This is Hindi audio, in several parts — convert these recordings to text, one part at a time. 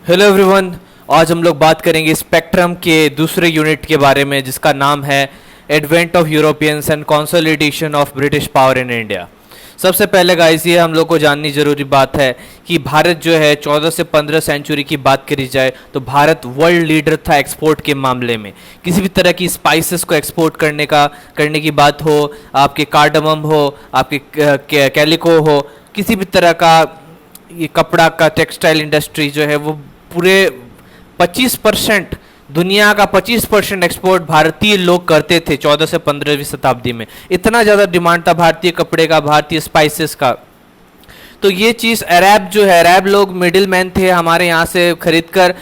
Hello everyone. आज हम लोग बात करेंगे स्पेक्ट्रम के दूसरे यूनिट के बारे में जिसका नाम है advent of Europeans and consolidation of British power in India. सबसे पहले गाइस ये हम लोग को जाननी जरूरी बात है कि भारत जो है 14 से 15 सेंचुरी की बात करी जाए तो भारत वर्ल्ड लीडर था एक्सपोर्ट के मामले में। किसी भी तरह की स्पाइसेस को एक्सपोर्ट करने की बात हो, आपके कार्डमम हो, आपके कैलिको हो, किसी भी तरह का ये कपड़ा का टेक्सटाइल इंडस्ट्री जो है वो पूरे 25% दुनिया का 25% एक्सपोर्ट भारतीय लोग करते थे 14 से 15वीं शताब्दी में। इतना ज़्यादा डिमांड था भारतीय कपड़े का, भारतीय स्पाइसेस का। तो ये चीज़ अरब जो है, अरब लोग मिडिल मैन थे, हमारे यहाँ से खरीद कर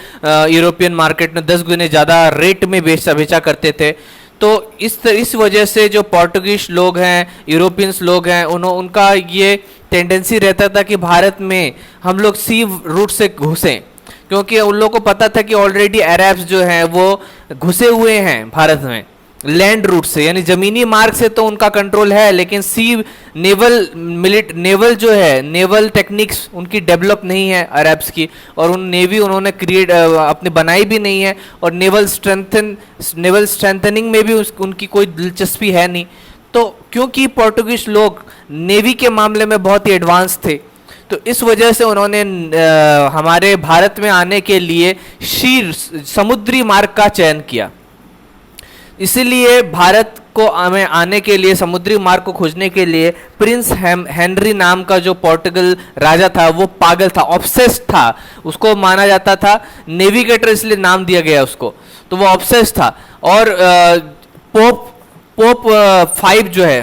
यूरोपियन मार्केट में 10 गुने ज़्यादा रेट में बेचा करते थे। तो इस वजह से जो पोर्टुगीज लोग हैं, यूरोपियंस लोग हैं, उनका ये टेंडेंसी रहता था कि भारत में हम लोग सी रूट से घुसें, क्योंकि उन लोगों को पता था कि ऑलरेडी अरब्स जो हैं वो घुसे हुए हैं भारत में लैंड रूट से, यानी जमीनी मार्ग से तो उनका कंट्रोल है, लेकिन सी नेवल जो है, नेवल टेक्निक्स उनकी डेवलप नहीं है अरब्स की, और उन नेवी उन्होंने अपने बनाई भी नहीं है, और नेवल स्ट्रेंथनिंग में भी उनकी कोई दिलचस्पी है नहीं। तो क्योंकि पोर्टुगीज लोग नेवी के मामले में बहुत ही एडवांस थे, तो इस वजह से उन्होंने हमारे भारत में आने के लिए समुद्री मार्ग का चयन किया। इसीलिए भारत को हमें आने के लिए, समुद्री मार्ग को खोजने के लिए, प्रिंस हेनरी नाम का जो पोर्टुगल राजा था वो पागल था, ऑब्सेस्ड था। उसको माना जाता था नेविगेटर, इसलिए नाम दिया गया उसको। तो वो ऑब्सेस्ड था। और पोप 5 जो है,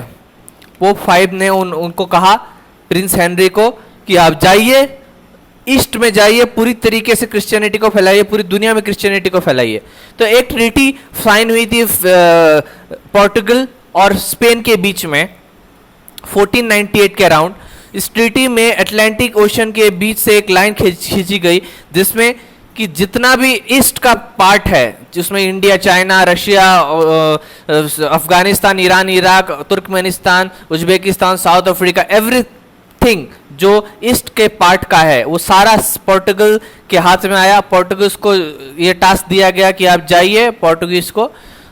पोप 5 ने उनको कहा, प्रिंस हेनरी को, कि आप जाइए, ईस्ट में जाइए, पूरी तरीके से क्रिश्चियनिटी को फैलाइए, पूरी दुनिया में क्रिश्चियनिटी को फैलाइए। तो एक ट्रीटी साइन हुई थी पोर्टुगल और स्पेन के बीच में 1498 के अराउंड। इस ट्रीटी में अटलांटिक ओशन के बीच से एक लाइन खींची गई जिसमें कि जितना भी ईस्ट का पार्ट है, जिसमें India, China, Russia, Afghanistan, Iran, Iraq, Turkmenistan, Uzbekistan, south Africa, everything जो ईस्ट के पार्ट का है वो सारा पोर्टुगल के हाथ में आया। पोर्टुगीज को ये टास्क दिया गया कि आप जाइए, पोर्टुगीज को,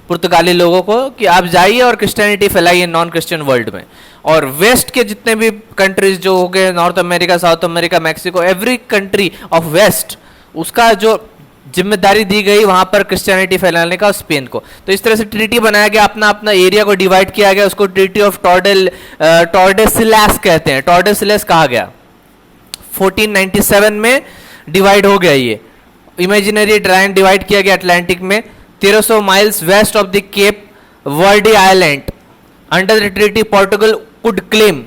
पुर्तगाली लोगों को, कि आप जाइए और क्रिश्चियनिटी फैलाइए नॉन क्रिश्चियन वर्ल्ड में। और वेस्ट के जितने भी कंट्रीज जो हो गए, North America, South America, Mexico, every country of west, उसका जो जिम्मेदारी दी गई वहां पर क्रिश्चियनिटी फैलाने का स्पेन को। तो इस तरह से ट्रीटी बनाया गया, अपना अपना एरिया को डिवाइड किया गया, उसको ट्रीटी ऑफ टॉर्डेसिलास कहते हैं, टॉर्डेसिलास कहा गया। 1497 में डिवाइड हो गया, ये इमेजिनरी लाइन डिवाइड किया गया अटलांटिक में 1300 miles west of the Cape Verde island. Under the treaty Portugal could claim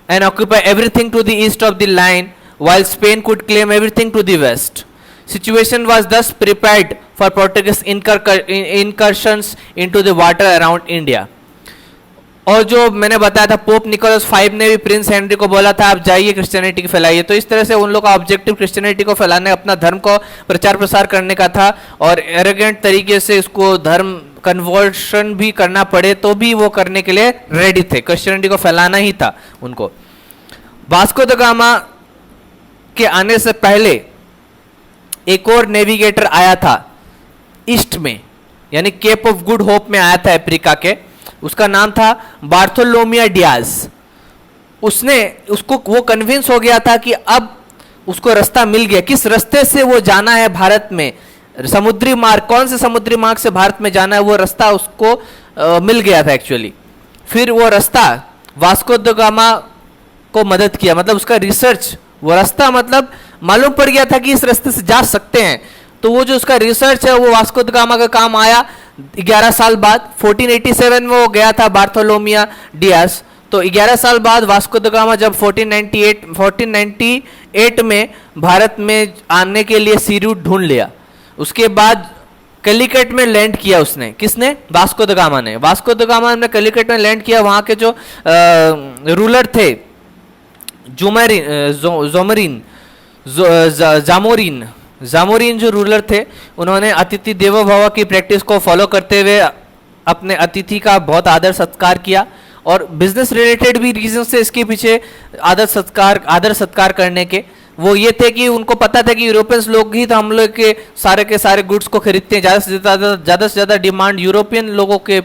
and occupy everything to the east of the line, while Spain could claim everything to the west. Situation was thus prepared for Portuguese incursions into the water around India. और जो मैंने बताया था, पोप निकोलस 5 ने भी प्रिंस हेनरी को बोला था आप जाइए क्रिश्चियनिटी को फैलाइए। तो इस तरह से उन लोग का ऑब्जेक्टिव क्रिश्चियनिटी को फैलाने, अपना धर्म को प्रचार प्रसार करने का था, और एरोगेंट तरीके से इसको धर्म कन्वर्शन भी करना पड़े तो भी वो करने के लिए रेडी थे, क्रिश्चियनिटी को फैलाना ही था उनको। वास्को द गामा के आने से पहले एक और नेविगेटर आया था ईस्ट में, यानी केप ऑफ गुड होप में आया था अफ्रीका के। उसका नाम था बार्थोलोमिया डियाज। उसको वो कन्विंस हो गया था कि अब उसको रास्ता मिल गया, किस रास्ते से वो जाना है भारत में, समुद्री मार्ग, कौन से समुद्री मार्ग से भारत में जाना है, वो रास्ता उसको मिल गया था एक्चुअली। फिर वो रास्ता वास्को द गामा को मदद किया, मतलब उसका रिसर्च, वो रास्ता मतलब मालूम पड़ गया था कि इस रास्ते से जा सकते हैं। तो वो जो उसका रिसर्च है वो वास्को द गामा का काम आया। 11 साल बाद 1487 में वो गया था बार्थोलोमिया डियास। तो 11 साल बाद वास्को द गामा जब 1498 में भारत में आने के लिए सी रूट ढूंढ लिया, उसके बाद कलिकट में लैंड किया उसने। किसने? वास्को द गामा ने। वास्को द गामा ने कलिकट में लैंड किया। वहां के जो रूलर थे, जामोरिन जो रूलर थे, उन्होंने अतिथि देवो भव की प्रैक्टिस को फॉलो करते हुए अपने अतिथि का बहुत आदर सत्कार किया, और बिजनेस रिलेटेड भी रीजन से इसके पीछे आदर सत्कार करने के वो ये थे कि उनको पता था कि यूरोपियंस लोग ही तो हम लोग के सारे गुड्स को खरीदते हैं, ज़्यादा से ज़्यादा डिमांड यूरोपियन लोगों के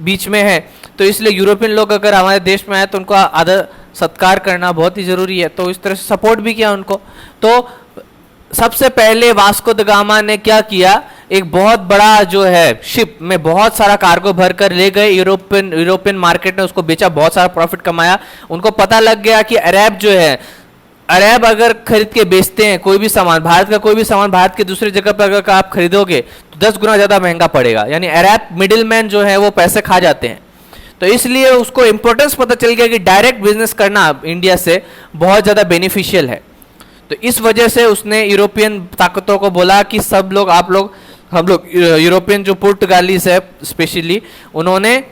बीच में है। तो इसलिए यूरोपियन लोग अगर हमारे देश में आए तो उनका आदर सत्कार करना बहुत ही ज़रूरी है। तो इस तरह से सपोर्ट भी किया उनको। तो सबसे पहले वास्को द गामा ने क्या किया, एक बहुत बड़ा जो है शिप में बहुत सारा कार्गो भरकर ले गए यूरोपियन मार्केट में, उसको बेचा, बहुत सारा प्रॉफिट कमाया। उनको पता लग गया कि अरब जो है, अरब अगर खरीद के बेचते हैं कोई भी सामान, भारत का कोई भी सामान भारत के दूसरी जगह पर अगर आप खरीदोगे तो 10 गुना ज़्यादा महंगा पड़ेगा। यानी अरब मिडिलमैन जो है वो पैसे खा जाते हैं। तो इसलिए उसको इंपॉर्टेंस पता चल गया कि डायरेक्ट बिजनेस करना इंडिया से बहुत ज़्यादा बेनिफिशियल है। तो इस वजह से उसने यूरोपियन ताकतों को बोला कि सब लोग, आप लोग, हम लोग, यूरोपियन जो पुर्तगालीस है स्पेशली, उन्होंने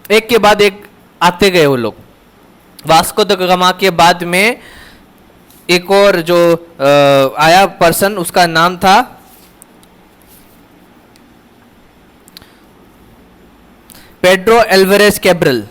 एक के बाद एक आते गए। वो लोग वास्को द गामा के बाद में एक और जो आया पर्सन, उसका नाम था Pedro Alvarez Cabral.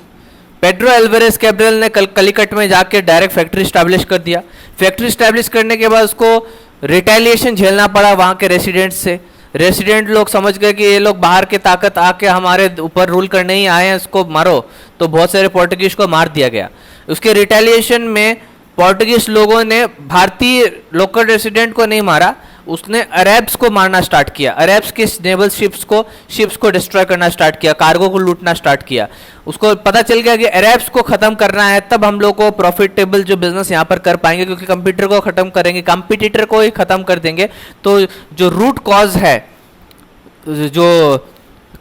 Pedro Alvarez Cabral ने कलिकट में जाके डायरेक्ट फैक्ट्री स्टैब्लिश कर दिया। फैक्ट्री स्टैब्लिश करने के बाद उसको रिटेलिएशन झेलना पड़ा वहाँ के रेसिडेंट्स से। रेसिडेंट लोग समझ गए कि ये लोग बाहर के ताकत आके हमारे ऊपर रूल करने ही आए हैं, इसको मारो। तो बहुत सारे पोर्टुगीज को मार दिया गया। उसके रिटेलिएशन में पोर्टुगीज लोगों ने भारतीय लोकल रेसिडेंट को नहीं मारा, उसने अरब्स को मारना स्टार्ट किया। अरब्स के नेवल शिप्स को डिस्ट्रॉय करना स्टार्ट किया, कार्गो को लूटना स्टार्ट किया। उसको पता चल गया कि अरब्स को खत्म करना है, तब हम लोग को प्रॉफिटेबल जो बिजनेस यहाँ पर कर पाएंगे, क्योंकि कंप्यूटर को खत्म करेंगे, कंपटीटर को ही खत्म कर देंगे तो जो रूट कॉज है जो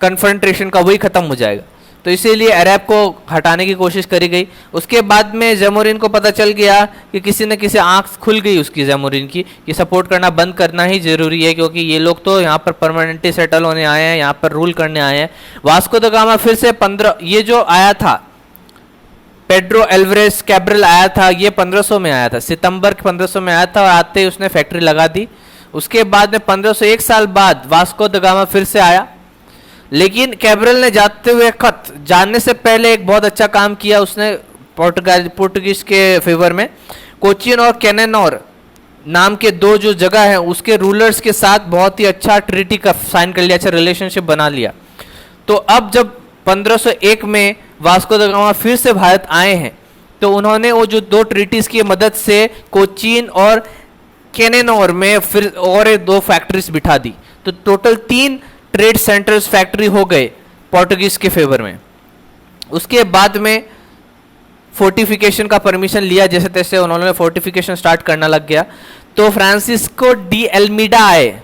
कन्फ्रंटेशन का, वही खत्म हो जाएगा। तो इसीलिए अरब को हटाने की कोशिश करी गई। उसके बाद में जैमोरिन को पता चल गया कि किसी न किसी आंख खुल गई उसकी, जैमोरिन की, कि सपोर्ट करना बंद करना ही जरूरी है, क्योंकि ये लोग तो यहाँ पर परमानेंटली सेटल होने आए हैं, यहाँ पर रूल करने आए हैं। वास्को द गामा फिर से 15, ये जो आया था पेड्रो एल्वारेज कैब्रल आया था, ये 1500 में आया था, सितंबर 1500 में आया था, और आते ही उसने फैक्ट्री लगा दी। उसके बाद में 1500, एक साल बाद वास्को द गामा फिर से आया। लेकिन कैब्रल ने जाते हुए जानने से पहले एक बहुत अच्छा काम किया उसने पोर्टुगीज के फेवर में। कोचिन और कैनेनोर नाम के दो जो जगह है उसके रूलर्स के साथ बहुत ही अच्छा ट्रीटी का साइन कर लिया, अच्छा रिलेशनशिप बना लिया। तो अब जब 1501 में वास्को द गामा फिर से भारत आए हैं, तो उन्होंने वो जो दो ट्रीटीज की मदद से कोचीन और कैनेनोर में फिर और 2 फैक्ट्रीज बिठा दी। तो टोटल 3 ट्रेड सेंटर्स फैक्ट्री हो गए पोर्टुगीज के फेवर में। उसके बाद में फोर्टिफिकेशन का परमिशन लिया, जैसे तैसे उन्होंने फोर्टिफिकेशन स्टार्ट करना लग गया। तो फ्रांसिस्को डी एल्मीडा आए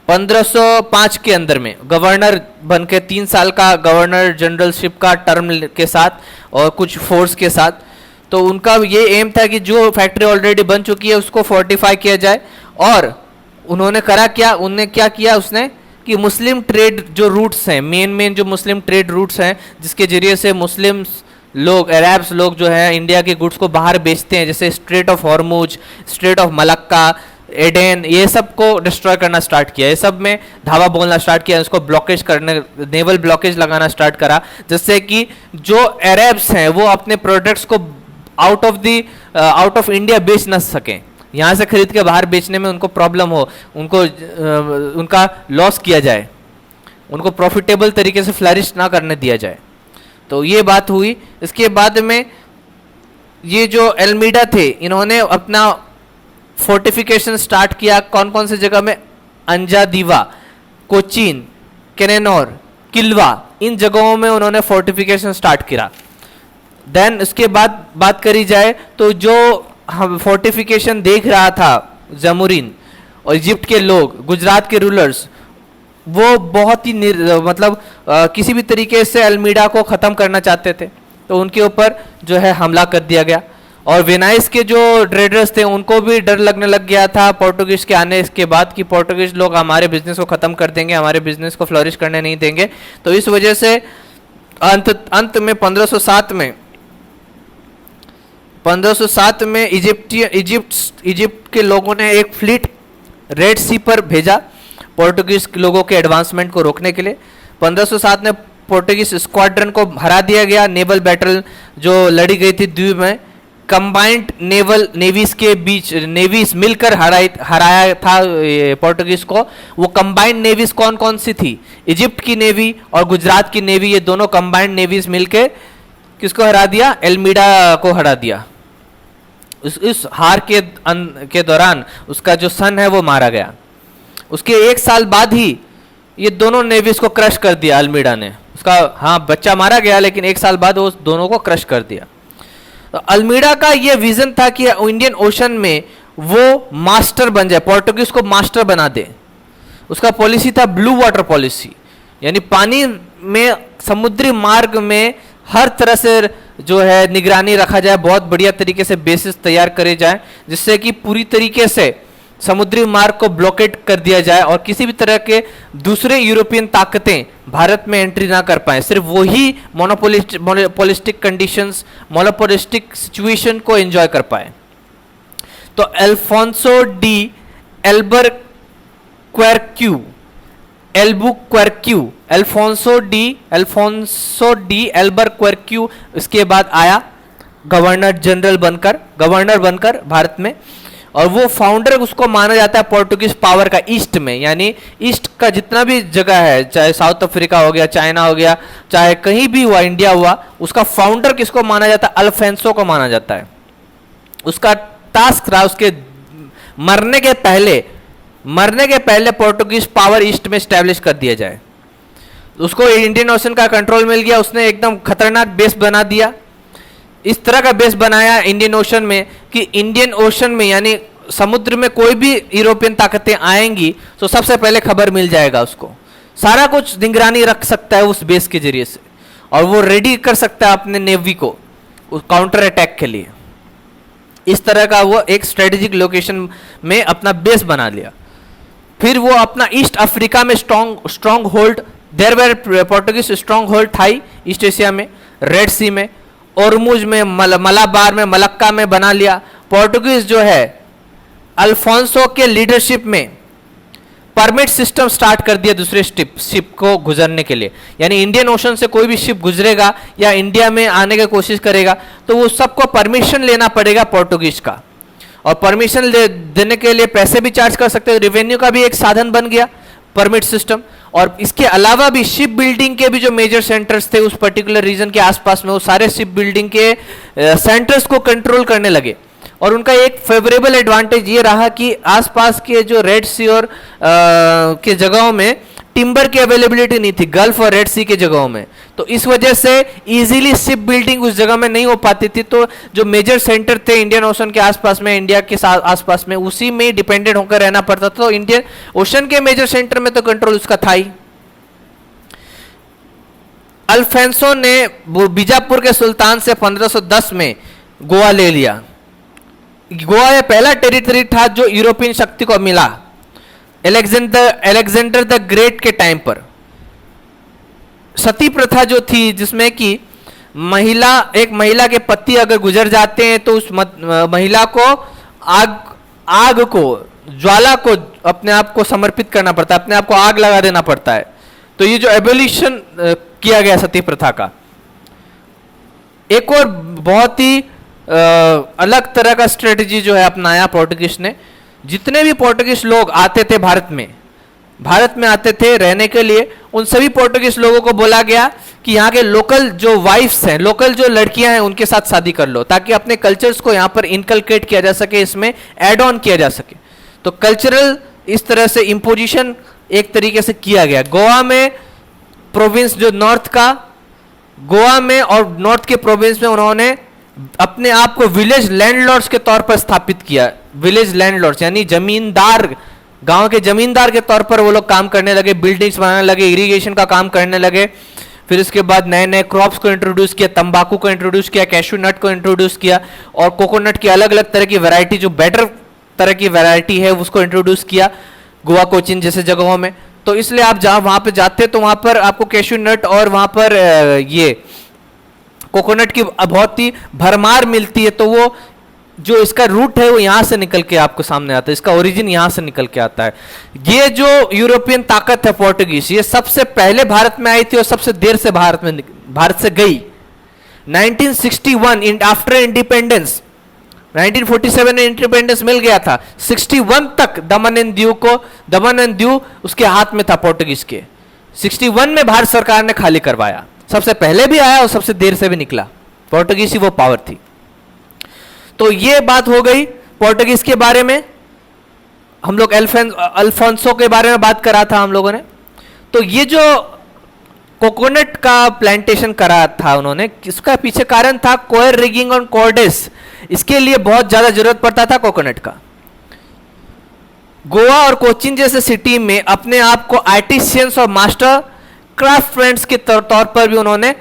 1505 के अंदर में, गवर्नर बन के 3 साल का गवर्नर जनरलशिप का टर्म के साथ और कुछ फोर्स के साथ। तो उनका ये एम था कि जो फैक्ट्री ऑलरेडी बन चुकी है उसको फोर्टिफाई किया जाए। और उन्होंने करा क्या, उन्होंने क्या किया उसने कि मुस्लिम ट्रेड जो रूट्स हैं, मेन जो मुस्लिम ट्रेड रूट्स हैं, जिसके जरिए से मुस्लिम्स लोग, अरब्स लोग जो है इंडिया के गुड्स को बाहर बेचते हैं, जैसे Strait of Hormuz, Strait of Malacca, Aden, ये सब को डिस्ट्रॉय करना स्टार्ट किया। ये सब में धावा बोलना स्टार्ट किया, इसको ब्लॉकेज करने, नेवल ब्लॉकेज लगाना स्टार्ट करा, जिससे कि जो अरब्स हैं वो अपने प्रोडक्ट्स को आउट ऑफ इंडिया बेच ना सकें, यहाँ से खरीद के बाहर बेचने में उनको प्रॉब्लम हो, उनको उनका लॉस किया जाए, उनको प्रॉफिटेबल तरीके से फ्लरिश ना करने दिया जाए। तो ये बात हुई। इसके बाद में ये जो एल्मीडा थे, इन्होंने अपना फोर्टिफिकेशन स्टार्ट किया। कौन कौन से जगह में? अंजादीवा, कोचीन, कैनेनोर, किल्वा, इन जगहों में उन्होंने फोर्टिफिकेशन स्टार्ट किया। देन उसके बाद बात करी जाए तो जो हम फोर्टिफिकेशन देख रहा था जैमोरिन और इजिप्ट के लोग, गुजरात के रूलर्स, वो बहुत ही किसी भी तरीके से अल्मीडा को ख़त्म करना चाहते थे। तो उनके ऊपर जो है हमला कर दिया गया। और वेनाइस के जो ट्रेडर्स थे उनको भी डर लगने लग गया था पोर्टुगीज के आने के बाद कि पोर्टुगीज लोग हमारे बिजनेस को ख़त्म कर देंगे, हमारे बिजनेस को फ्लरिश करने नहीं देंगे। तो इस वजह से अंत में 1507 में इजिप्ट के लोगों ने एक फ्लीट रेड सी पर भेजा पोर्टुगीज लोगों के एडवांसमेंट को रोकने के लिए। 1507 में पोर्टुगीज स्क्वाड्रन को हरा दिया गया। नेवल बैटल जो लड़ी गई थी द्वीप में, कंबाइंड नेवीज के बीच नेवीज मिलकर हराया था पोर्टुगीज को। वो कंबाइंड नेवीज कौन कौन सी थी? इजिप्ट की नेवी और गुजरात की नेवी, ये दोनों कंबाइंड नेवीज मिलके किसको हरा दिया? एल्मीडा को हरा दिया। इस हार के दौरान उसका जो सन है वो मारा गया। उसके 1 साल बाद ही ये दोनों नेवीज को क्रश कर दिया अल्मीडा ने। उसका हाँ बच्चा मारा गया, लेकिन 1 साल बाद वो दोनों को क्रश कर दिया। तो अल्मीडा का ये विजन था कि इंडियन ओशन में वो मास्टर बन जाए, पोर्टुगीज को मास्टर बना दे। उसका पॉलिसी था ब्लू वाटर पॉलिसी, यानी पानी में, समुद्री मार्ग में हर तरह से जो है निगरानी रखा जाए, बहुत बढ़िया तरीके से बेसिस तैयार करे जाए, जिससे कि पूरी तरीके से समुद्री मार्ग को ब्लॉकेट कर दिया जाए और किसी भी तरह के दूसरे यूरोपियन ताकतें भारत में एंट्री ना कर पाए। सिर्फ वही मोनोपोलिस्टिक कंडीशंस, मोनोपोलिस्टिक सिचुएशन को एंजॉय कर पाए। तो अल्फोंसो डी एल्बुक्वेर्क्यू अल्फोंसो डी एल्बुक्वेर्क्यू इसके बाद आया गवर्नर बनकर भारत में। और वो फाउंडर उसको माना जाता है पोर्टुगीज पावर का ईस्ट में, यानी ईस्ट का जितना भी जगह है, चाहे साउथ अफ्रीका हो गया, चाइना हो गया, चाहे कहीं भी हुआ, इंडिया हुआ, उसका फाउंडर किसको माना जाता है? अल्फोंसो को माना जाता है। उसका टास्क रहा उसके मरने के पहले पोर्टुगीज पावर ईस्ट में स्टैब्लिश कर दिया जाए। उसको इंडियन ओशन का कंट्रोल मिल गया, उसने एकदम खतरनाक बेस बना दिया। इस तरह का बेस बनाया इंडियन ओशन में कि इंडियन ओशन में यानी समुद्र में कोई भी यूरोपियन ताकतें आएंगी तो सबसे पहले खबर मिल जाएगा उसको। सारा कुछ निगरानी रख सकता है उस बेस के जरिए से, और वो रेडी कर सकता है अपने नेवी को काउंटर अटैक के लिए। इस तरह का वो एक स्ट्रेटेजिक लोकेशन में अपना बेस बना लिया। फिर वो अपना ईस्ट अफ्रीका में stronghold, there were Portuguese stronghold था ईस्ट एशिया में, रेड सी में, ओरमुज में, मलाबार में, मलक्का में बना लिया। पोर्टुगीज जो है अल्फोंसो के लीडरशिप में परमिट सिस्टम स्टार्ट कर दिया दूसरे शिप को गुजरने के लिए। यानी इंडियन ओशन से कोई भी शिप गुजरेगा या इंडिया में आने की कोशिश करेगा तो वो सबको परमिशन लेना पड़ेगा पोर्टुगीज का, और परमिशन देने के लिए पैसे भी चार्ज कर सकते हैं। रेवेन्यू का भी एक साधन बन गया परमिट सिस्टम। और इसके अलावा भी शिप बिल्डिंग के भी जो मेजर सेंटर्स थे उस पर्टिकुलर रीजन के आसपास में, वो सारे शिप बिल्डिंग के सेंटर्स को कंट्रोल करने लगे। और उनका एक फेवरेबल एडवांटेज ये रहा कि आसपास के जो रेड सी और के जगहों में टिम्बर की अवेलेबिलिटी नहीं थी, गल्फ और रेड सी के जगहों में, तो इस वजह से इजीली शिप बिल्डिंग उस जगह में नहीं हो पाती थी। तो जो मेजर सेंटर थे इंडियन ओशन के आसपास में, इंडिया के आसपास में, उसी में डिपेंडेंट होकर रहना पड़ता था। तो इंडियन ओशन के मेजर सेंटर में तो कंट्रोल उसका था ही। अल्फोंसो ने बीजापुर के सुल्तान से 1510 में गोवा ले लिया। गोवा यह पहला टेरिटरी था जो यूरोपियन शक्ति को मिला अलेक्जेंडर द ग्रेट के टाइम पर। सती प्रथा जो थी, जिसमें कि एक महिला के पति अगर गुजर जाते हैं तो उस महिला को आग को, ज्वाला को अपने आप को समर्पित करना पड़ता है, अपने आप को आग लगा देना पड़ता है। तो ये जो एबोलिशन किया गया सती प्रथा का। एक और बहुत ही अलग तरह का स्ट्रेटजी जो है अपनाया पोर्टुगीज ने। जितने भी पोर्टुगीज लोग आते थे भारत में आते थे रहने के लिए, उन सभी पोर्टुगीज लोगों को बोला गया कि यहाँ के लोकल जो वाइफ्स हैं, लोकल जो लड़कियां हैं, उनके साथ शादी कर लो, ताकि अपने कल्चर्स को यहाँ पर इनकलकेट किया जा सके, इसमें एड ऑन किया जा सके। तो कल्चरल इस तरह से इम्पोजिशन एक तरीके से किया गया। गोवा में प्रोविंस जो नॉर्थ का, गोवा में और नॉर्थ के प्रोविंस में उन्होंने अपने आप को विलेज लैंडलॉर्ड्स के तौर पर स्थापित किया। विलेज लैंडलॉर्ड्स यानी जमींदार, गांव के जमींदार के तौर पर वो लोग काम करने लगे, बिल्डिंग्स बनाने लगे, इरिगेशन का काम करने लगे। फिर उसके बाद नए नए क्रॉप्स को इंट्रोड्यूस किया, तंबाकू को इंट्रोड्यूस किया, कैशू नट को इंट्रोड्यूस किया, और कोकोनट की अलग अलग तरह की वैरायटी, जो बेटर तरह की वैरायटी है, उसको इंट्रोड्यूस किया गोवा, कोचिन जैसे जगहों में। तो इसलिए आप जहाँ वहाँ पे जाते हैं तो वहाँ पर आपको कैशू नट और वहाँ पर ये कोकोनट की बहुत ही भरमार मिलती है। तो वो जो इसका रूट है वो यहाँ से निकल के आपको सामने आता है, इसका ओरिजिन यहाँ से निकल के आता है। ये जो यूरोपियन ताकत है पोर्टुगीज, ये सबसे पहले भारत में आई थी और सबसे देर से भारत से गई। 1961 आफ्टर इंडिपेंडेंस 1947 में इंडिपेंडेंस मिल गया था, 61 तक दमन एंड दीव उसके हाथ में था पोर्टुगीज के। 61 में भारत सरकार ने खाली करवाया, सबसे पहले भी आया और सबसे देर से भी निकला, पोर्टुगीज ही वो पावर थी। तो ये बात हो गई पोर्टुगीज के बारे में। हम लोग अल्फोंसो के बारे में बात करा था हम लोगों ने। तो ये जो कोकोनट का प्लांटेशन करा था उन्होंने, इसका पीछे कारण था कोयर रिगिंग और कॉर्डेस। इसके लिए बहुत ज्यादा जरूरत पड़ता था कोकोनट का। गोवा और कोचीन जैसे सिटी में अपने आप को आर्टिशियंस और मास्टर क्राफ्टमैन्स के तौर पर भी उन्होंने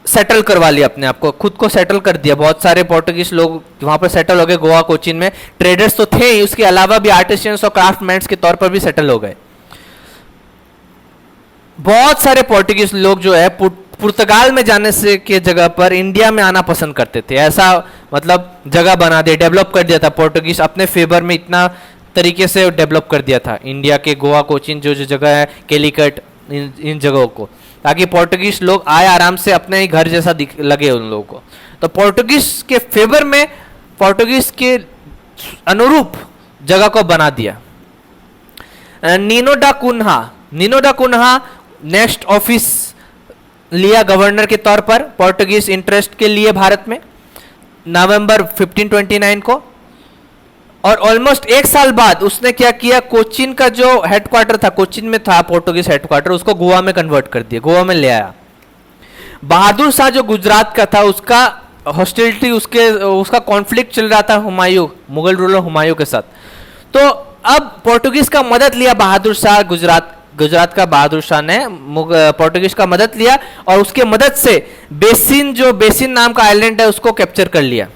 सेटल करवा लिया, अपने आप को खुद को सेटल कर दिया। बहुत सारे पोर्टुगीज लोग वहां पर सेटल हो गए गोवा कोचीन में। ट्रेडर्स तो थे ही, उसके अलावा भी आर्टिशियंस और क्राफ्टमैन्स के तौर पर भी सेटल हो गए। बहुत सारे पोर्टुगीज लोग जो है पुर्तगाल में जाने से के जगह पर इंडिया में आना पसंद करते थे। ऐसा मतलब जगह बना दिया, डेवलप कर दिया था पोर्टुगीज अपने फेवर में, इतना तरीके से डेवलप कर दिया था इंडिया के गोवा कोचीन जो जो जगह है, कैलिकट, इन जगहों को, ताकि पोर्टुगीज लोग आए आराम से, अपने ही घर जैसा लगे उन लोगों को। तो पोर्टुगीज के फेवर में, पोर्टुगीज के अनुरूप जगह को बना दिया। नीनो डा कुन्हा नेक्स्ट ऑफिस लिया गवर्नर के तौर पर पोर्टुगीज इंटरेस्ट के लिए भारत में, नवंबर 1529 को। और ऑलमोस्ट एक साल बाद उसने क्या किया, कोचीन का जो हेडक्वार्टर था, कोचीन में था पोर्टुगीज हेडक्वार्टर, उसको गोवा में कन्वर्ट कर दिया, गोवा में ले आया। बहादुर शाह जो गुजरात का था, उसका हॉस्टिलिटी, उसका कॉन्फ्लिक्ट चल रहा था हुमायूं, मुगल रूलर हुमायूं के साथ। तो अब पोर्टुगीज का मदद लिया बहादुर शाह, गुजरात का बहादुर शाह ने पोर्टुगीज का मदद लिया और उसके मदद से बेसिन नाम का आइलैंड है उसको कैप्चर कर लिया,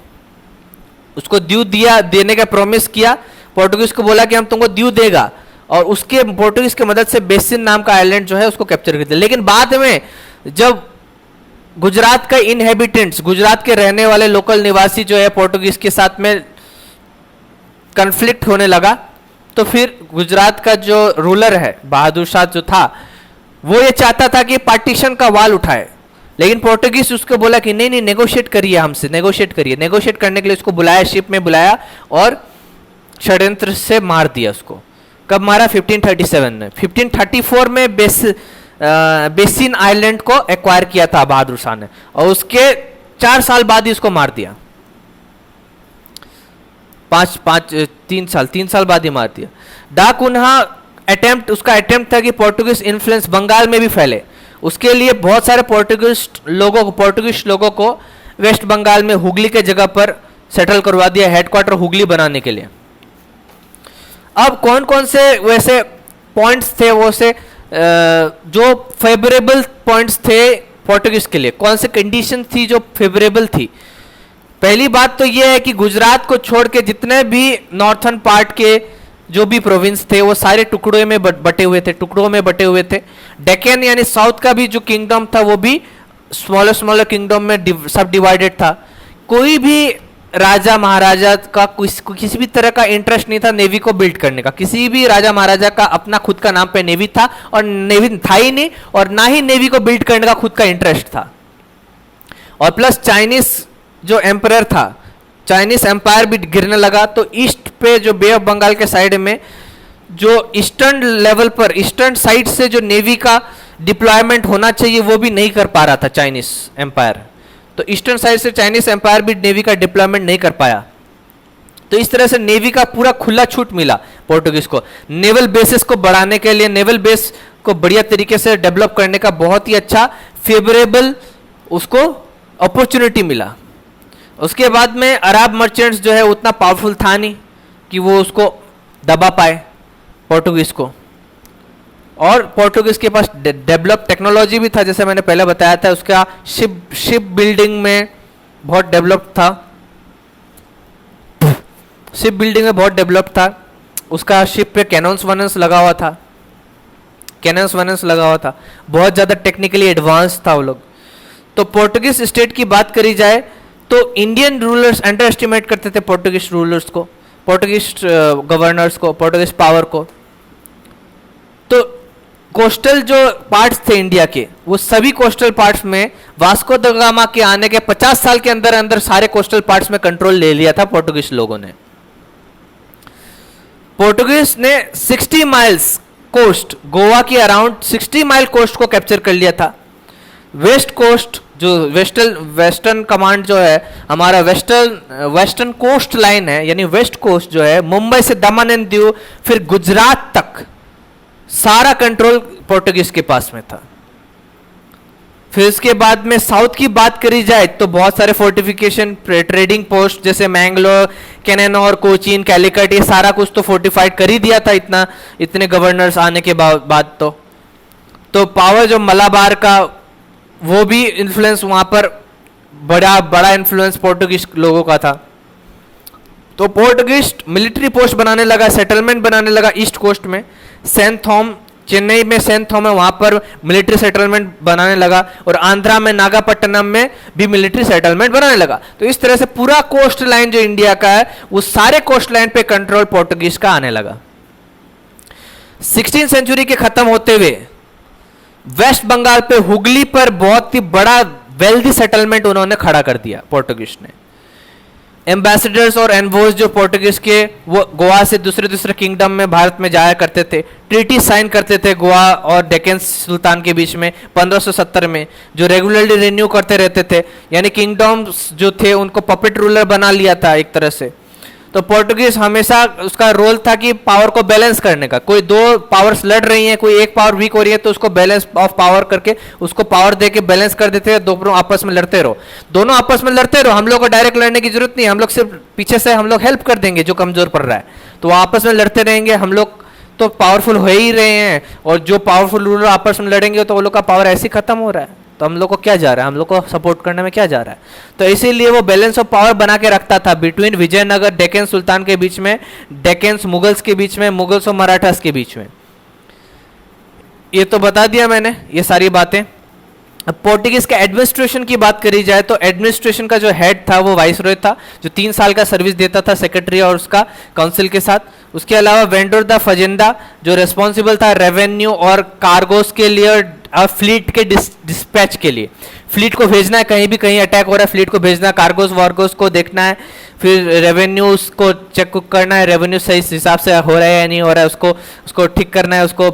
उसको द्वीप देने का प्रॉमिस किया। पोर्टुगीज को बोला कि हम तुमको द्वीप देगा, और उसके पोर्टुगीज की मदद से बेसिन नाम का आइलैंड जो है उसको कैप्चर कर दिया। लेकिन बाद में जब गुजरात का इनहेबिटेंट्स, गुजरात के रहने वाले लोकल निवासी जो है पोर्टुगीज के साथ में कन्फ्लिक्ट होने लगा, तो फिर गुजरात का जो रूलर है बहादुर शाह जो था, वो ये चाहता था कि पार्टीशन का वाल उठाए। लेकिन पोर्टुगीज उसको बोला कि नहीं, नेगोशिएट करिए हमसे, नेगोशिएट करिए। नेगोशिएट करने के लिए उसको बुलाया, शिप में बुलाया और षड्यंत्र से मार दिया उसको। कब मारा? 1537 में। 1534 में बेसिन आइलैंड को एक्वायर किया था बहादुर शाह ने, और उसके 4 साल बाद ही उसको मार दिया। 3 साल बाद ही मार दिया। डा कुन्हा उसका अटेम्प्ट था कि पोर्टुगीज इन्फ्लुएंस बंगाल में भी फैले। उसके लिए बहुत सारे पोर्टुगीज लोगों को वेस्ट बंगाल में हुगली के जगह पर सेटल करवा दिया, हेडक्वार्टर हुगली बनाने के लिए। अब कौन कौन से वैसे पॉइंट्स थे, वो से जो फेवरेबल पॉइंट्स थे पोर्टुगीज के लिए, कौन से कंडीशन थी जो फेवरेबल थी? पहली बात तो यह है कि गुजरात को छोड़ के जितने भी नॉर्थन पार्ट के जो भी प्रोविंस थे वो सारे टुकड़ों में बटे हुए थे। डेक्कन यानी साउथ का भी जो किंगडम था वो भी स्मॉलर किंगडम में सब डिवाइडेड था। कोई भी राजा महाराजा का किसी भी तरह का इंटरेस्ट नहीं था नेवी को बिल्ड करने का। किसी भी राजा महाराजा का अपना खुद का नाम पे नेवी था, और नेवी था ही नहीं, और ना ही नेवी को बिल्ड करने का खुद का इंटरेस्ट था। और प्लस चाइनीज जो एम्परर था, चाइनीज एम्पायर भी गिरने लगा। तो ईस्ट पे जो बे ऑफ बंगाल के साइड में जो ईस्टर्न लेवल पर, ईस्टर्न साइड से जो नेवी का डिप्लॉयमेंट होना चाहिए वो भी नहीं कर पा रहा था चाइनीज एम्पायर। तो ईस्टर्न साइड से चाइनीज एम्पायर भी नेवी का डिप्लॉयमेंट नहीं कर पाया। तो इस तरह से नेवी का पूरा खुला छूट मिला पोर्टुगीज को। नेवल बेसिस को बढ़ाने के लिए, नेवल बेस को बढ़िया तरीके से डेवलप करने का बहुत ही अच्छा फेवरेबल उसको अपॉर्चुनिटी मिला। उसके बाद में अरब मर्चेंट्स जो है उतना पावरफुल था नहीं कि वो उसको दबा पाए पोर्टुगीज को। और पोर्टुगीज के पास डेवलप टेक्नोलॉजी भी था, जैसे मैंने पहले बताया था। उसका शिप बिल्डिंग में बहुत डेवलप था। उसका शिप पे कैनन्स वनन्स लगा हुआ था, बहुत ज़्यादा टेक्निकली एडवांस था वो लोग। तो पोर्टुगीज स्टेट की बात करी जाए तो इंडियन रूलर्स अंडर एस्टिमेट करते थे पोर्टुगीज रूलर्स को, पोर्टुगीज गवर्नर्स को, पोर्टुगीज पावर को। तो कोस्टल जो पार्ट्स थे इंडिया के, वो सभी कोस्टल पार्ट्स में वास्को द गामा के आने के 50 साल के अंदर अंदर सारे कोस्टल पार्ट्स में कंट्रोल ले लिया था पोर्टुगीज लोगों ने। पोर्टुगीज ने 60 माइल्स कोस्ट, गोवा की अराउंड 60 माइल कोस्ट को कैप्चर कर लिया था। वेस्ट कोस्ट जो वेस्टर्न कमांड जो है हमारा वेस्टर्न कोस्ट लाइन है, यानी वेस्ट कोस्ट जो है मुंबई से दमन एंड दीव फिर गुजरात तक सारा कंट्रोल पोर्टुगीज के पास में था। फिर इसके बाद में साउथ की बात करी जाए तो बहुत सारे फोर्टिफिकेशन ट्रेडिंग पोस्ट जैसे मैंगलोर, कैनेनोर, कोचीन, कैलिकट, ये सारा कुछ तो फोर्टिफाइड कर ही दिया था इतने गवर्नर्स आने के बाद। तो पावर जो मलाबार का वो भी इन्फ्लुएंस वहां पर बड़ा इन्फ्लुएंस पोर्टुगीज लोगों का था। तो पोर्टुगीज मिलिट्री पोस्ट बनाने लगा, सेटलमेंट बनाने लगा ईस्ट कोस्ट में। सेंट थॉम, चेन्नई में सेंट थॉम है, वहां पर मिलिट्री सेटलमेंट बनाने लगा, और आंध्रा में नागापट्टनम में भी मिलिट्री सेटलमेंट बनाने लगा। तो इस तरह से पूरा कोस्ट लाइन जो इंडिया का है वो सारे कोस्ट लाइन पे कंट्रोल पोर्टुगीज का आने लगा। 16वीं सेंचुरी के खत्म होते हुए वेस्ट बंगाल पे हुगली पर बहुत ही बड़ा वेल्दी सेटलमेंट उन्होंने खड़ा कर दिया पोर्टुगीज ने। एम्बेसडर्स और एनवोज जो पोर्टुगीज के वो गोवा से दूसरे किंगडम में भारत में जाया करते थे, ट्रीटी साइन करते थे गोवा और डेक्कन सुल्तान के बीच में 1570 में, जो रेगुलरली रिन्यू करते रहते थे। यानी किंगडम्स जो थे उनको पपेट रूलर बना लिया था एक तरह से। तो पोर्टुगीज हमेशा उसका रोल था कि पावर को बैलेंस करने का। कोई दो पावर्स लड़ रही हैं, कोई एक पावर वीक हो रही है, तो उसको बैलेंस ऑफ पावर करके उसको पावर दे के बैलेंस कर देते हैं। दोनों आपस में लड़ते रहो, दोनों आपस में लड़ते रहो, हम लोग को डायरेक्ट लड़ने की जरूरत नहीं, हम लोग सिर्फ पीछे से हम लोग हेल्प कर देंगे जो कमजोर पड़ रहा है। तो वो आपस में लड़ते रहेंगे, हम लोग तो पावरफुल हो ही रहे हैं, और जो पावरफुल रूलर आपस में लड़ेंगे तो वो लोग का पावर ऐसे ही खत्म हो रहा है। तो हम लोग को क्या जा रहा है, हम लोग को सपोर्ट करने में क्या जा रहा है। तो इसीलिए वो बैलेंस ऑफ पावर बना के रखता था बिटवीन विजयनगर डेक्कन सुल्तान के बीच में, डेक्कन मुगल्स के बीच में, मुगल्स और मराठास के बीच में। ये तो बता दिया मैंने ये सारी बातें। अब पोर्टुगीज का एडमिनिस्ट्रेशन की बात करी जाए तो एडमिनिस्ट्रेशन का जो हेड था वो वाइसरॉय था, जो 3 साल का सर्विस देता था सेक्रेटरी और उसका काउंसिल के साथ। उसके अलावा वेंडोर द फजेंदा जो रिस्पॉन्सिबल था रेवेन्यू और कार्गोस के लिए और फ्लीट के डिस्पैच के लिए। फ्लीट को भेजना है, कहीं भी कहीं अटैक हो रहा है, फ्लीट को भेजना है, कार्गोस वार्गोस को देखना है, फिर रेवेन्यू को चेक करना है, रेवेन्यू सही हिसाब से हो रहा है या नहीं हो रहा है, उसको ठीक करना है, उसको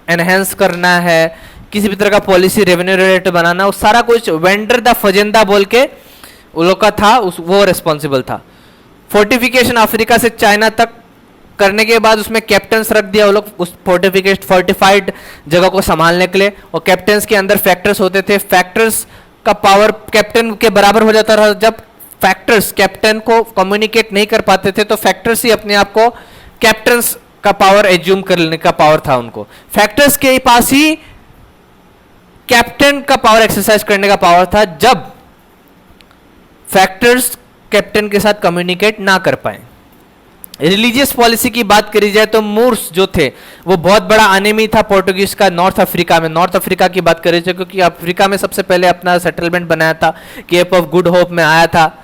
एनहेंस करना है, किसी भी तरह का पॉलिसी रेवेन्यू रिलेटेड बनाना, वो सारा कुछ वेंडर द फजेंदा बोल के वो लोग का था, वो रिस्पॉन्सिबल था। फोर्टिफिकेशन अफ्रीका से चाइना तक करने के बाद उसमें कैप्टन्स रख दिया वो लोग उस फोर्टिफाइड जगह को संभालने के लिए, और कैप्टन्स के अंदर फैक्टर्स होते थे। फैक्टर्स का पावर कैप्टन के बराबर हो जाता था। जब फैक्टर्स कैप्टन को कम्युनिकेट नहीं कर पाते थे तो फैक्टर्स ही अपने आप को कैप्टन्स का पावर एज्यूम करने का पावर था उनको। फैक्टर्स के पास ही कैप्टन का पावर एक्सरसाइज करने का पावर था जब फैक्टर्स कैप्टन के साथ कम्युनिकेट ना कर पाए। रिलीजियस पॉलिसी की बात करी जाए तो मूर्स जो थे वो बहुत बड़ा एनिमी था पोर्टुगीज का नॉर्थ अफ्रीका में। नॉर्थ अफ्रीका की बात करी जाए क्योंकि अफ्रीका में सबसे पहले अपना सेटलमेंट बनाया था, केप ऑफ गुड होप में आया था,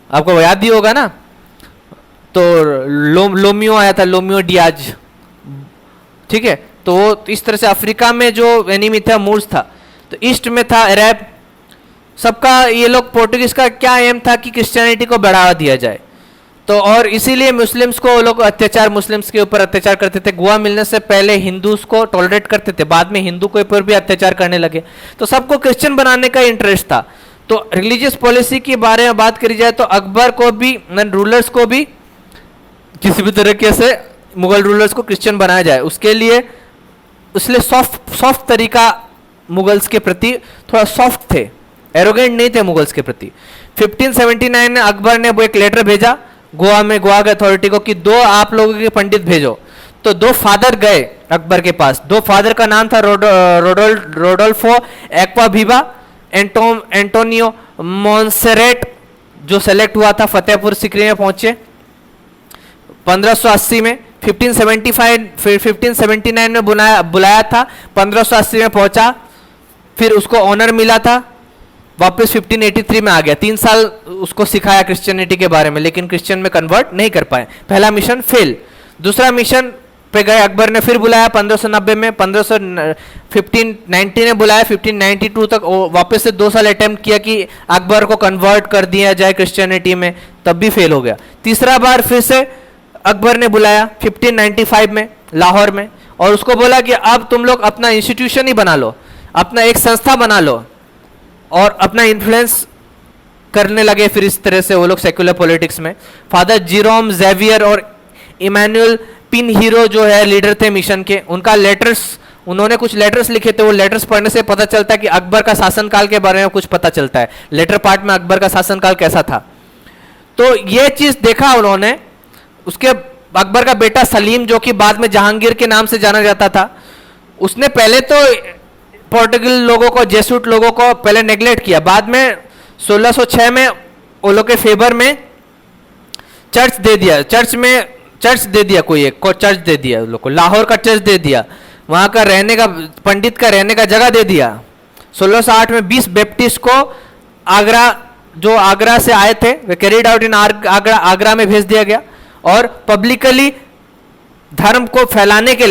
आपको याद ही होगा ना। तो लोमियो आया था, लोमियो डियाज, ठीक है। तो इस तरह से अफ्रीका में जो एनिमी था मूर्स था। तो ईस्ट में था अरब। सबका ये लोग पोर्टुगीज का क्या एम था कि क्रिश्चियनिटी को बढ़ावा दिया जाए, तो और इसीलिए मुस्लिम्स को वो लोग मुस्लिम्स के ऊपर अत्याचार करते थे। गोवा मिलने से पहले हिंदूज को टॉलरेट करते थे, बाद में हिंदू के ऊपर भी अत्याचार करने लगे। तो सबको क्रिश्चियन बनाने का इंटरेस्ट था। तो रिलीजियस पॉलिसी के बारे में बात करी जाए तो अकबर को भी, रूलर्स को भी किसी भी तरीके से मुगल रूलर्स को क्रिश्चियन बनाया जाए, उसके लिए इसलिए सॉफ्ट तरीका मुगल्स के प्रति थोड़ा सॉफ्ट थे, एरोगेंट नहीं थे मुगल्स के प्रति। 1579 में अकबर ने वो एक लेटर भेजा गोवा के अथॉरिटी को कि 2 आप लोगों के पंडित भेजो। तो 2 फादर गए अकबर के पास। 2 फादर का नाम था रोडोल्फो एक्वाविवा, एंटोनियो मोन्सेरेट, जो सेलेक्ट हुआ था फतेहपुर सिकरी में पहुंचे 1580 में। 1579 में बुलाया था, 1580 में पहुंचा, फिर उसको ऑनर मिला था, वापस 1583 में आ गया। 3 साल उसको सिखाया क्रिश्चियनिटी के बारे में, लेकिन क्रिश्चियन में कन्वर्ट नहीं कर पाए। पहला मिशन फेल। दूसरा मिशन पे गए, अकबर ने फिर बुलाया 1590 में, 1590 ने बुलाया, 1592 तक वापस से 2 साल अटेम्प्ट किया कि अकबर को कन्वर्ट कर दिया जाए क्रिश्चियनिटी में, तब भी फेल हो गया। तीसरा बार फिर से अकबर ने बुलाया 1595 में लाहौर में, और उसको बोला कि अब तुम लोग अपना इंस्टीट्यूशन ही बना लो, अपना एक संस्था बना लो, और अपना इन्फ्लुएंस करने लगे फिर इस तरह से वो लोग सेक्युलर पॉलिटिक्स में। फादर जेरोम जेवियर और इमैनुअल पिन हीरो जो है लीडर थे मिशन के, उनका लेटर्स, उन्होंने कुछ लेटर्स लिखे थे, वो लेटर्स पढ़ने से पता चलता है कि अकबर का शासनकाल के बारे में कुछ पता चलता है, लेटर पार्ट में अकबर का शासनकाल कैसा था। तो ये चीज देखा उन्होंने। उसके अकबर का बेटा सलीम, जो कि बाद में जहांगीर के नाम से जाना जाता था, उसने पहले तो पोर्टुगल लोगों को, जेसूट लोगों को पहले नेग्लेक्ट किया, बाद में 1606 में वो लोग के फेवर में चर्च दे दिया, चर्च दे दिया, कोई एक को चर्च दे दिया लोग को, लाहौर का चर्च दे दिया, वहां का रहने का, पंडित का रहने का जगह दे दिया। 1608 में 20 बैप्टिस्ट को आगरा, जो आगरा से आए थे, वे कैरिड आउट इन आगरा में भेज दिया गया, और पब्लिकली धर्म को फैलाने के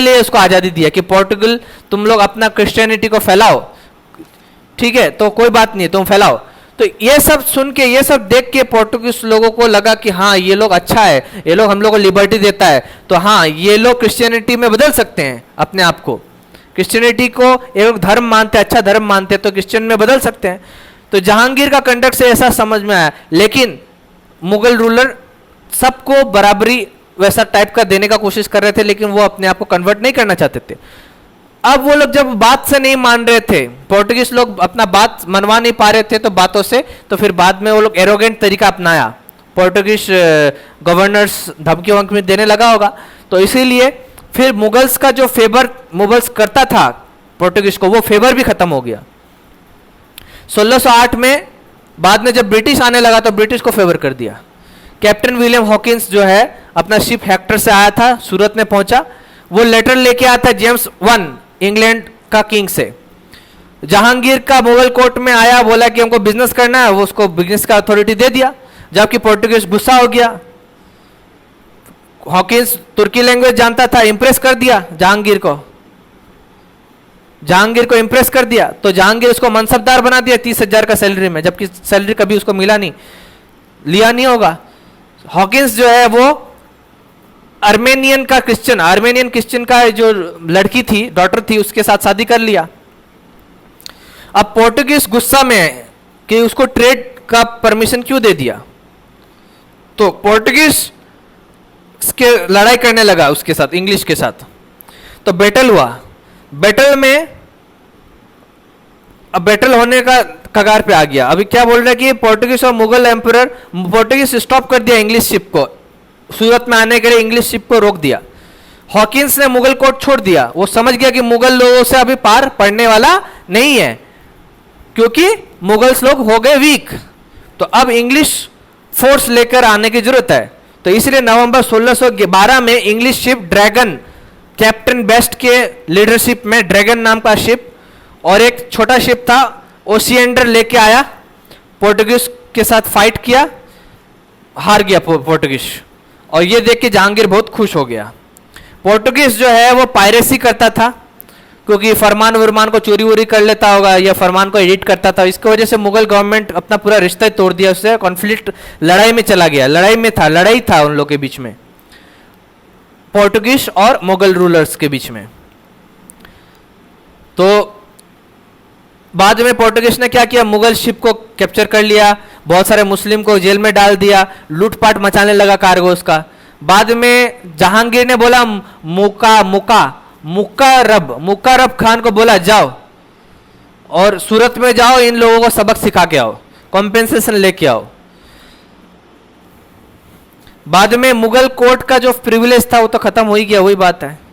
लिए उसको आजादी दिया कि पोर्टुगल तुम लोग अपना क्रिश्चियनिटी को फैलाओ, ठीक है, तो कोई बात नहीं, तुम फैलाओ। तो ये सब सुन के, ये सब देख के पोर्टुगीज लोगों को लगा कि हाँ ये लोग अच्छा है, ये लोग हम लोग को लिबर्टी देता है, तो हाँ ये लोग क्रिश्चियनिटी में बदल सकते हैं अपने आप को, क्रिश्चियनिटी को ये लोग धर्म मानते हैं, अच्छा धर्म मानते हैं, तो क्रिश्चियन में बदल सकते हैं। तो जहांगीर का कंडक्ट से ऐसा समझ में आया, लेकिन मुगल रूलर सबको बराबरी वैसा टाइप का देने का कोशिश कर रहे थे, लेकिन वो अपने आप को कन्वर्ट नहीं करना चाहते थे। अब वो लोग जब बात से नहीं मान रहे थे, पोर्टुगीज लोग अपना बात मनवा नहीं पा रहे थे तो बातों से, तो फिर बाद में वो लोग एरोगेंट तरीका अपनाया, पोर्टुगीज गवर्नर्स धमकी वमकी देने लगा होगा, तो इसीलिए फिर मुगल्स का जो फेवर मुगल्स करता था पोर्टुगीज को, वो फेवर भी खत्म हो गया। 1608 में बाद में जब ब्रिटिश आने लगा तो ब्रिटिश को फेवर कर दिया। कैप्टन विलियम हॉकिंस जो है अपना शिप हेक्टर से आया था, सूरत में पहुंचा, वो लेटर लेके आया था जेम्स वन, इंग्लैंड का किंग से। जहांगीर का मुगल कोर्ट में आया, बोला कि हमको बिजनेस करना है, वो उसको बिजनेस का अथॉरिटी दे दिया, जबकि पोर्टुगीज गुस्सा हो गया। हॉकिंस तुर्की लैंग्वेज जानता था, इंप्रेस कर दिया जहांगीर को इंप्रेस कर दिया, तो जहांगीर उसको मनसबदार बना दिया 30,000 का सैलरी में, जबकि सैलरी कभी उसको मिला नहीं, लिया नहीं होगा। हॉकिंस जो है वो आर्मेनियन क्रिश्चियन का जो लड़की थी, डॉटर थी, उसके साथ शादी कर लिया। अब पोर्टुगीज गुस्सा में है कि उसको ट्रेड का परमिशन क्यों दे दिया, तो पोर्टुगीज के लड़ाई करने लगा उसके साथ, इंग्लिश के साथ, तो बैटल हुआ। बैटल में अब बैटल होने का कगार पे आ गया। अभी क्या बोल रहे हैं कि पोर्टुगीज और मुगल एम्परर, पोर्टुगीज स्टॉप कर दिया इंग्लिश शिप को, सूरत में आने के लिए इंग्लिश शिप को रोक दिया। हॉकिंस ने मुगल कोर्ट छोड़ दिया, वो समझ गया कि मुगल लोगों से अभी पार पड़ने वाला नहीं है, क्योंकि मुगल्स लोग हो गए वीक, तो अब इंग्लिश फोर्स लेकर आने की जरूरत है। तो इसलिए नवंबर 1612 में English ship dragon, captain best के लीडरशिप में ड्रैगन नाम का शिप और एक छोटा शिप था ओसिएंडर लेके आया, पोर्टुगीज के साथ फाइट किया, हार गया पोर्टुगीज, और ये देख के जहांगीर बहुत खुश हो गया। पोर्टुगीज जो है वो पायरेसी करता था, क्योंकि फरमान वरमान को चोरी वोरी कर लेता होगा या फरमान को एडिट करता था, इसकी वजह से मुगल गवर्नमेंट अपना पूरा रिश्ता ही तोड़ दिया, उससे कॉन्फ्लिक्ट लड़ाई में चला गया, लड़ाई था उन लोग के बीच में, पोर्टुगीज और मुगल रूलर्स के बीच में। तो बाद में पोर्टुगीज ने क्या किया, मुगल शिप को कैप्चर कर लिया, बहुत सारे मुस्लिम को जेल में डाल दिया, लूटपाट मचाने लगा कार्गोस का। बाद में जहांगीर ने बोला मुक्कारब खान को बोला जाओ और सूरत में जाओ, इन लोगों को सबक सिखा के आओ, कॉम्पेंसेशन लेके आओ। बाद में मुगल कोर्ट का जो प्रिविलेज था वो तो खत्म हो ही गया, वही बात है।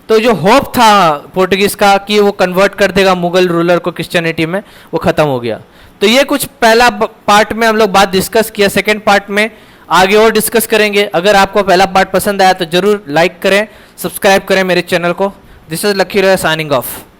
तो जो होप था पोर्टुगीज का कि वो कन्वर्ट कर देगा मुगल रूलर को क्रिश्चियनिटी में, वो खत्म हो गया। तो ये कुछ पहला पार्ट में हम लोग बात डिस्कस किया, सेकंड पार्ट में आगे और डिस्कस करेंगे। अगर आपको पहला पार्ट पसंद आया तो जरूर लाइक करें, सब्सक्राइब करें मेरे चैनल को। This is lucky Roy signing off.